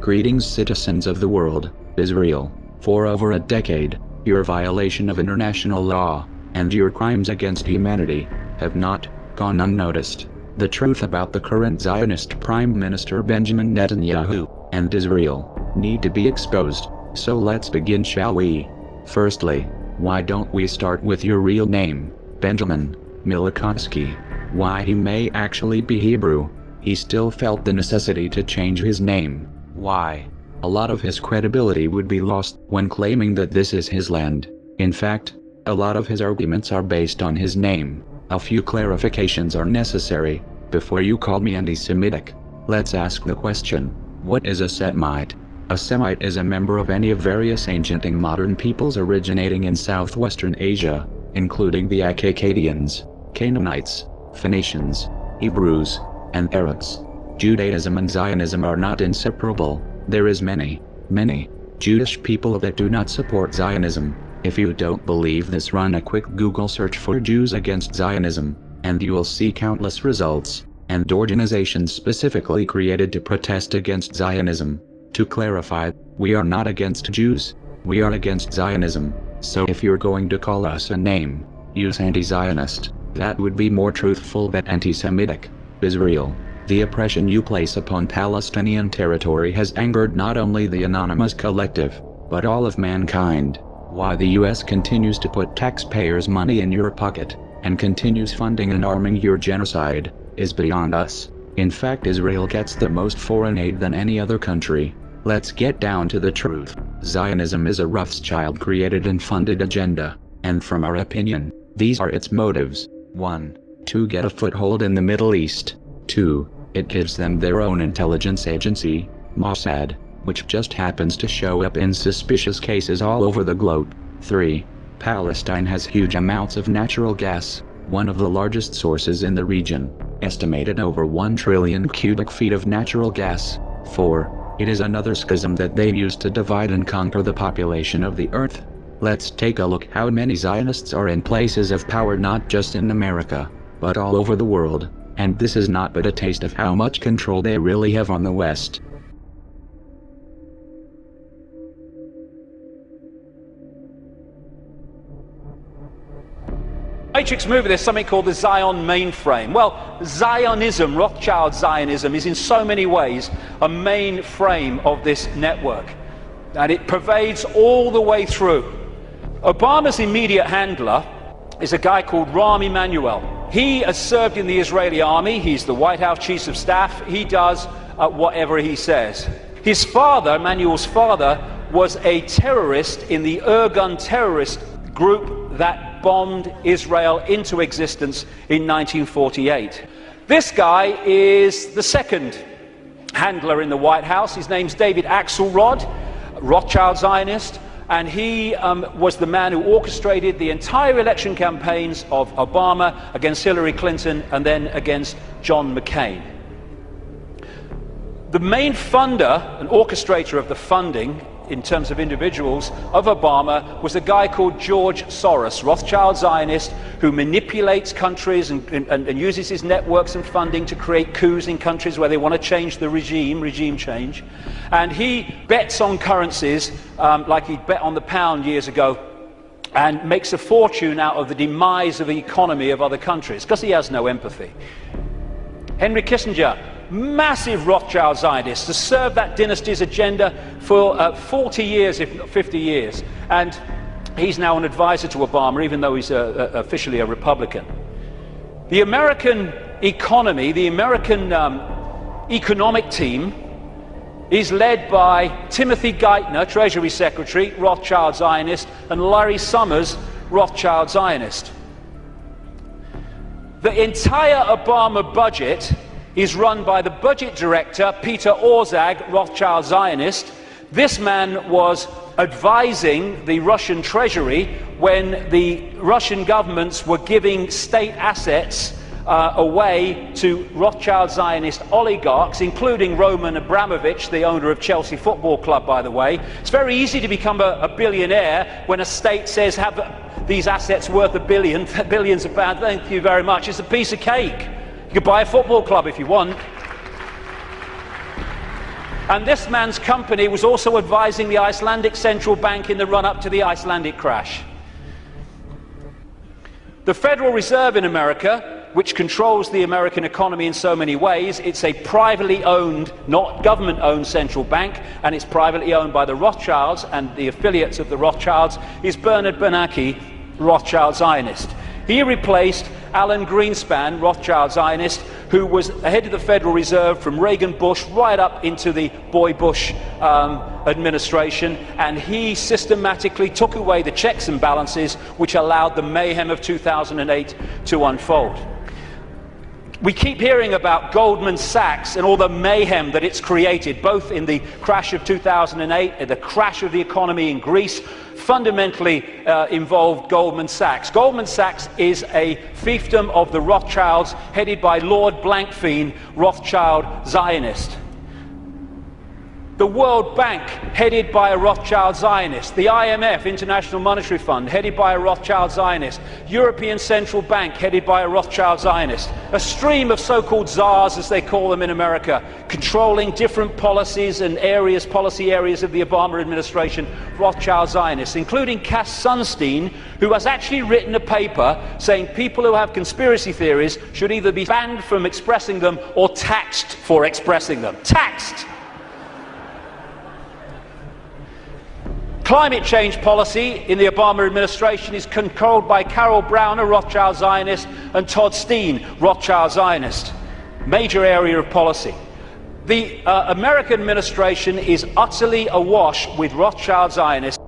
Greetings, citizens of the world. Israel, for over a decade, your violation of international law, and your crimes against humanity, have not gone unnoticed. The truth about the current Zionist Prime Minister Benjamin Netanyahu, and Israel, need to be exposed, so let's begin, shall we? Firstly, why don't we start with your real name, Benjamin Milikoski? Why he may actually be Hebrew, he still felt the necessity to change his name. Why? A lot of his credibility would be lost when claiming that this is his land. In fact, a lot of his arguments are based on his name. A few clarifications are necessary before you call me anti-Semitic. Let's ask the question, what is a Semite? A Semite is a member of any of various ancient and modern peoples originating in southwestern Asia, including the Akkadians, Canaanites, Phoenicians, Hebrews, and Arabs. Judaism and Zionism are not inseparable. There is many Jewish people that do not support Zionism. If you don't believe this, run a quick Google search for Jews against Zionism, and you will see countless results, and organizations specifically created to protest against Zionism. To clarify, we are not against Jews, we are against Zionism. So if you're going to call us a name, use anti-Zionist. That would be more truthful than anti-Semitic. Israel, the oppression you place upon Palestinian territory has angered not only the anonymous collective, but all of mankind. Why the US continues to put taxpayers' money in your pocket, and continues funding and arming your genocide, is beyond us. In fact, Israel gets the most foreign aid than any other country. Let's get down to the truth. Zionism is a Rothschild-created and funded agenda, and from our opinion, these are its motives. 1. To get a foothold in the Middle East. 2. It gives them their own intelligence agency, Mossad, which just happens to show up in suspicious cases all over the globe. 3. Palestine has huge amounts of natural gas, one of the largest sources in the region, estimated over 1 trillion cubic feet of natural gas. 4. It is another schism that they use to divide and conquer the population of the earth. Let's take a look how many Zionists are in places of power, not just in America, but all over the world, and this is not but a taste of how much control they really have on the West. Matrix movie, there's something called the Zion mainframe. Well, Zionism, Rothschild Zionism, is in so many ways a mainframe of this network, and it pervades all the way through. Obama's immediate handler is a guy called Rahm Emanuel. He has served in the Israeli army, he's the White House Chief of Staff, he does whatever he says. His father, Emanuel's father, was a terrorist in the Irgun terrorist group that bombed Israel into existence in 1948. This guy is the second handler in the White House. His name's David Axelrod, Rothschild Zionist, and he was the man who orchestrated the entire election campaigns of Obama against Hillary Clinton and then against John McCain. The main funder and orchestrator of the funding in terms of individuals of Obama was a guy called George Soros, Rothschild Zionist, who manipulates countries and uses his networks and funding to create coups in countries where they want to change the regime change. And he bets on currencies like he bet on the pound years ago, and makes a fortune out of the demise of the economy of other countries because he has no empathy. Henry Kissinger, massive Rothschild Zionist, has served that dynasty's agenda for 40 years, if not 50 years, and he's now an advisor to Obama, even though he's officially a Republican. The American economy, the American economic team, is led by Timothy Geithner, Treasury Secretary, Rothschild Zionist, and Larry Summers, Rothschild Zionist. The entire Obama budget is run by the budget director, Peter Orszag, Rothschild Zionist. This man was advising the Russian treasury when the Russian governments were giving state assets away to Rothschild Zionist oligarchs, including Roman Abramovich, the owner of Chelsea Football Club, by the way. It's very easy to become a billionaire when a state says, have these assets worth $1 billion, billions of pounds, thank you very much. It's a piece of cake. You could buy a football club if you want. And this man's company was also advising the Icelandic central bank in the run-up to the Icelandic crash. The Federal Reserve in America, which controls the American economy in so many ways, it's a privately owned, not government-owned central bank, and it's privately owned by the Rothschilds and the affiliates of the Rothschilds, is Bernard Bernanke, Rothschild Zionist. He replaced Alan Greenspan, Rothschild Zionist, who was head of the Federal Reserve from Reagan Bush right up into the Boy Bush administration, and he systematically took away the checks and balances which allowed the mayhem of 2008 to unfold. We keep hearing about Goldman Sachs and all the mayhem that it's created, both in the crash of 2008 and the crash of the economy in Greece, fundamentally involved Goldman Sachs. Goldman Sachs is a fiefdom of the Rothschilds, headed by Lord Blankfein, Rothschild Zionist. The World Bank, headed by a Rothschild Zionist. The IMF, International Monetary Fund, headed by a Rothschild Zionist. European Central Bank, headed by a Rothschild Zionist. A stream of so-called czars, as they call them in America, controlling different policies and areas, policy areas of the Obama administration, Rothschild Zionists, including Cass Sunstein, who has actually written a paper saying people who have conspiracy theories should either be banned from expressing them or taxed for expressing them. Taxed! Climate change policy in the Obama administration is controlled by Carol Brown, a Rothschild Zionist, and Todd Steen, Rothschild Zionist. Major area of policy. The American administration is utterly awash with Rothschild Zionists.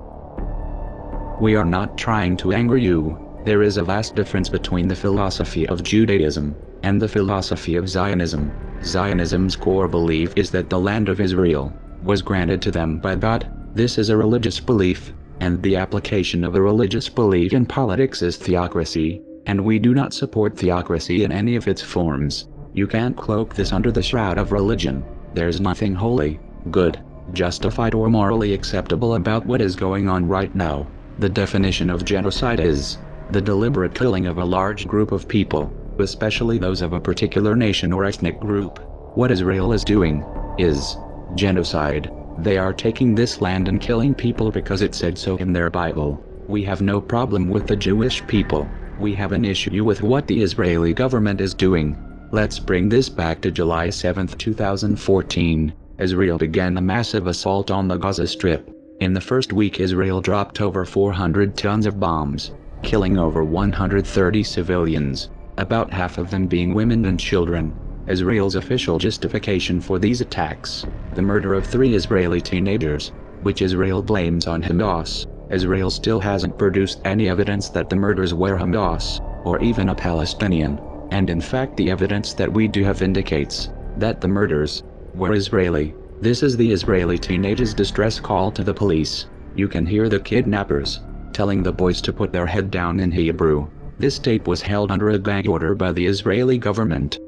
We are not trying to anger you. There is a vast difference between the philosophy of Judaism and the philosophy of Zionism. Zionism's core belief is that the land of Israel was granted to them by God. This is a religious belief, and the application of a religious belief in politics is theocracy, and we do not support theocracy in any of its forms. You can't cloak this under the shroud of religion. There's nothing holy, good, justified or morally acceptable about what is going on right now. The definition of genocide is the deliberate killing of a large group of people, especially those of a particular nation or ethnic group. What Israel is doing is genocide. They are taking this land and killing people because it said so in their Bible. We have no problem with the Jewish people. We have an issue with what the Israeli government is doing. Let's bring this back to July 7, 2014. Israel began a massive assault on the Gaza Strip. In the first week, Israel dropped over 400 tons of bombs, killing over 130 civilians, about half of them being women and children. Israel's official justification for these attacks: the murder of 3 Israeli teenagers, which Israel blames on Hamas. Israel still hasn't produced any evidence that the murders were Hamas, or even a Palestinian, and in fact the evidence that we do have indicates that the murders were Israeli. This is the Israeli teenagers' distress call to the police. You can hear the kidnappers telling the boys to put their head down in Hebrew. This tape was held under a gag order by the Israeli government.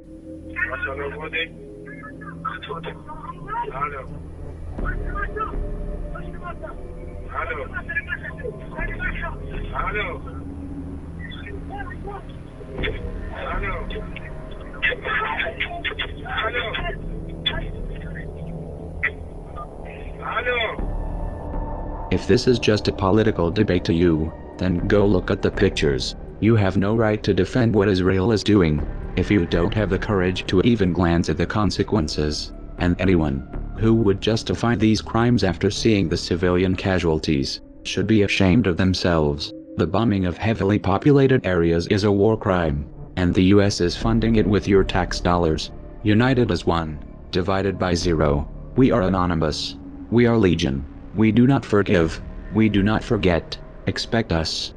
If this is just a political debate to you, then go look at the pictures. You have no right to defend what Israel is doing if you don't have the courage to even glance at the consequences. And anyone who would justify these crimes after seeing the civilian casualties should be ashamed of themselves. The bombing of heavily populated areas is a war crime, and the US is funding it with your tax dollars. United as one, divided by zero. We are anonymous. We are legion. We do not forgive. We do not forget. Expect us.